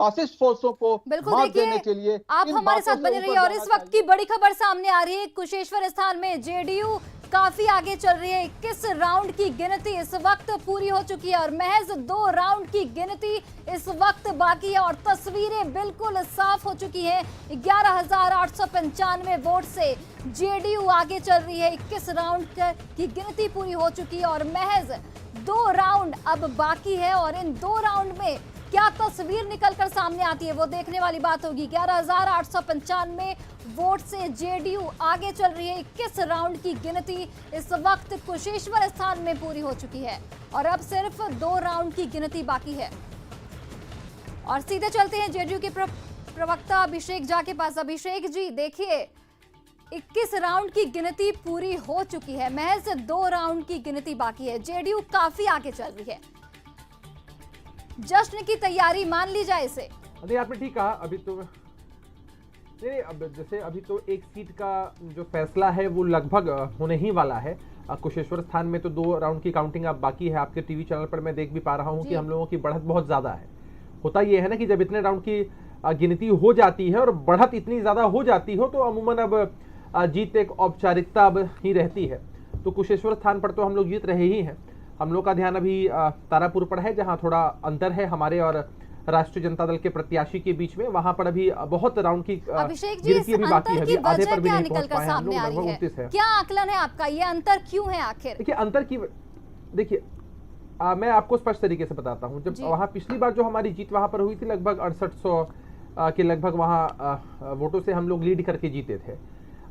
Fascist फोर्सों को बिल्कुल मात देखिए, देने के लिए आप इन हमारे बातों साथ से बने ऊपर रहिए और जाना इस वक्त की चाहिए। बड़ी खबर सामने आ रही है। कुशेश्वर स्थान में जेडीयू काफी आगे चल रही है। 21 राउंड की गिनती इस वक्त पूरी हो चुकी है और महज 2 राउंड की गिनती इस वक्त बाकी है और तस्वीरें बिल्कुल साफ हो चुकी हैं। 11,895 वोट से जेडीयू आगे चल रही है। 21 राउंड की गिनती पूरी हो चुकी है और महज 2 राउंड अब बाकी है और इन 2 राउंड में क्या तस्वीर निकलकर सामने आती है वो देखने वाली बात होगी। 11,895 वोट से जेडीयू आगे चल रही है। 21 राउंड की गिनती इस वक्त कुशेश्वर स्थान में पूरी हो चुकी है और अब सिर्फ 2 राउंड की गिनती बाकी है। और सीधे चलते हैं जेडीयू के प्रवक्ता अभिषेक झा के पास। अभिषेक जी देखिए, 21 राउंड की गिनती पूरी हो चुकी है, महज 2 राउंड की गिनती बाकी है। जेडीयू काफी आगे चल रही है, जश्न की तैयारी मान ली जाए इसे। नहीं, आपने ठीक कहा। अभी तो नहीं, अब जैसे अभी तो एक सीट का जो फैसला है वो लगभग होने ही वाला है। कुशेश्वर स्थान में तो 2 राउंड की काउंटिंग अब बाकी है। आपके टीवी चैनल पर मैं देख भी पा रहा हूँ कि हम लोगों की बढ़त बहुत ज्यादा है। होता यह है ना कि जब इतने राउंड की गिनती हो जाती है और बढ़त इतनी ज्यादा हो जाती हो तो अमूमन अब जीत एक औपचारिकता अब ही रहती है। तो कुशेश्वर स्थान पर तो हम लोग जीत रहे ही हैं। हम लोग का ध्यान अभी तारापुर पर है, जहां थोड़ा अंतर है हमारे और राष्ट्रीय जनता दल के प्रत्याशी के बीच में। वहां पर अभी बहुत राउंड की अभिषेक जी, इस गिनती अभी बाकी है, अंतर की अभी आधे वजह पर भी क्या नहीं पहुंच निकल कर पाए हैं हम सामने लोग। आ रही लगभग है? 29 है। क्या आकलन है आपका, ये अंतर क्यों है आखिर? देखिए अंतर की देखिए मैं आपको स्पष्ट तरीके से बताता हूँ। जब वहां पिछली बार जो हमारी जीत वहां पर हुई थी, लगभग 6800 के लगभग वहां वोटों से हम लोग लीड करके जीते थे।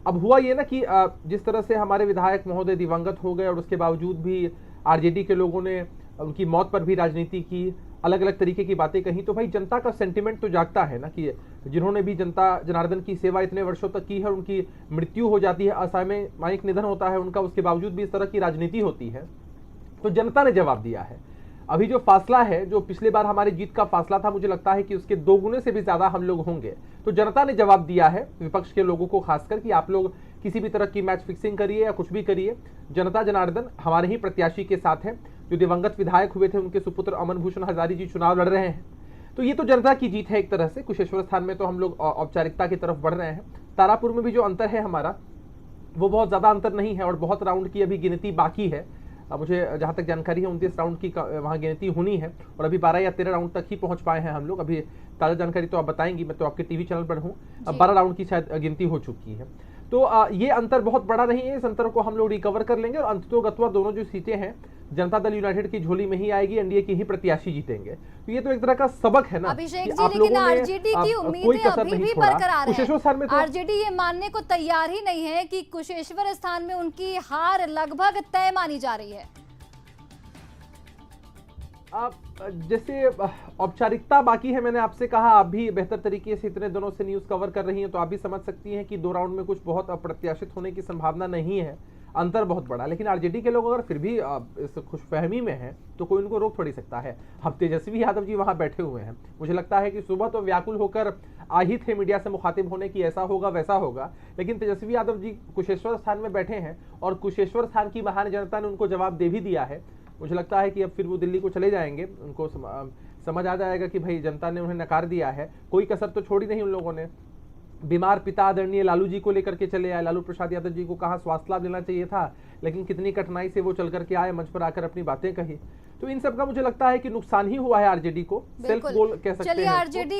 अब हुआ ये ना कि जिस तरह से हमारे विधायक महोदय दिवंगत हो गए और उसके बावजूद भी आरजेडी के लोगों ने उनकी मौत पर भी राजनीति की, अलग अलग तरीके की बातें कही, तो भाई जनता का सेंटिमेंट तो जागता है ना कि जिन्होंने भी जनता जनार्दन की सेवा इतने वर्षों तक की है, उनकी मृत्यु हो जाती है, असामयिक निधन होता है उनका, उसके बावजूद भी इस तरह की राजनीति होती है, तो जनता ने जवाब दिया है। अभी जो फासला है, जो पिछले बार हमारी जीत का फासला था, मुझे लगता है कि उसके 2 गुने से भी ज्यादा हम लोग होंगे। तो जनता ने जवाब दिया है विपक्ष के लोगों को खासकर कि आप लोग किसी भी तरह की मैच फिक्सिंग करिए या कुछ भी करिए, जनता जनार्दन हमारे ही प्रत्याशी के साथ है। जो दिवंगत विधायक हुए थे उनके सुपुत्र अमन भूषण हजारी जी चुनाव लड़ रहे हैं। तो ये तो जनता की जीत है एक तरह से। कुशेश्वर स्थान में तो हम लोग औपचारिकता की तरफ बढ़ रहे हैं। तारापुर में भी जो अंतर है हमारा, वो बहुत ज्यादा अंतर नहीं है और बहुत राउंड की अभी गिनती बाकी है। मुझे जहां तक जानकारी है 29 राउंड की वहां गिनती होनी है और अभी 12 या 13 राउंड तक ही पहुंच पाए हैं हम लोग। अभी ताजा जानकारी तो आप बताएंगी, मैं तो आपके टीवी चैनल पर हूँ। 12 राउंड की शायद गिनती हो चुकी है। तो ये अंतर बहुत बड़ा नहीं है। इस अंतर को हम लोग रिकवर कर लेंगे और अंततोगत्वा दोनों जो सीटें हैं जनता दल यूनाइटेड की झोली में ही आएगी, एनडीए के ही प्रत्याशी जीतेंगे। तो ये तो एक तरह का सबक है ना अभिषेक कि जी, आप लेकिन लोगों ने आरजेडी की कोई उम्मीदें कसर अभी नहीं भी छोड़ा। बरकरार कुशेश्वर है। स्थान में तो आरजेडी ये मानने को तैयार ही नहीं है कि कुशेश्वर स्थान में उनकी हार लगभग तय मानी जा रही है। आप जैसे औपचारिकता बाकी है, मैंने आपसे कहा, आप भी बेहतर तरीके से इतने दिनों से न्यूज कवर कर रही हैं, तो आप भी समझ सकती हैं कि 2 राउंड में कुछ बहुत अप्रत्याशित होने की संभावना नहीं है। अंतर बहुत बड़ा। लेकिन आरजेडी के लोग अगर फिर भी इस खुशफहमी में हैं तो कोई उनको रोक थोड़ी सकता है। अब तेजस्वी यादव जी वहां बैठे हुए हैं, मुझे लगता है कि सुबह तो व्याकुल होकर आ ही थे मीडिया से मुखातिब होने की ऐसा होगा वैसा होगा, लेकिन तेजस्वी यादव जी कुशेश्वर स्थान में बैठे हैं और कुशेश्वर स्थान की महान जनता ने उनको जवाब दे भी दिया है। मुझे लगता है कि अब फिर वो दिल्ली को चले जाएंगे, उनको समझ आ जाएगा कि भाई जनता ने उन्हें नकार दिया है। कोई कसर तो छोड़ी नहीं उन लोगों ने। बीमार पिता आदरणीय लालू जी को लेकर के चले आए, लालू प्रसाद यादव जी को कहा स्वास्थ्य लाभ लेना चाहिए था, लेकिन कितनी कठिनाई से वो चल करके आए, मंच पर आकर अपनी बातें कही। तो इन सब का मुझे लगता है कि नुकसान ही हुआ है आरजेडी को, सेल्फ गोल कह सकते हैं। चलिए, आरजेडी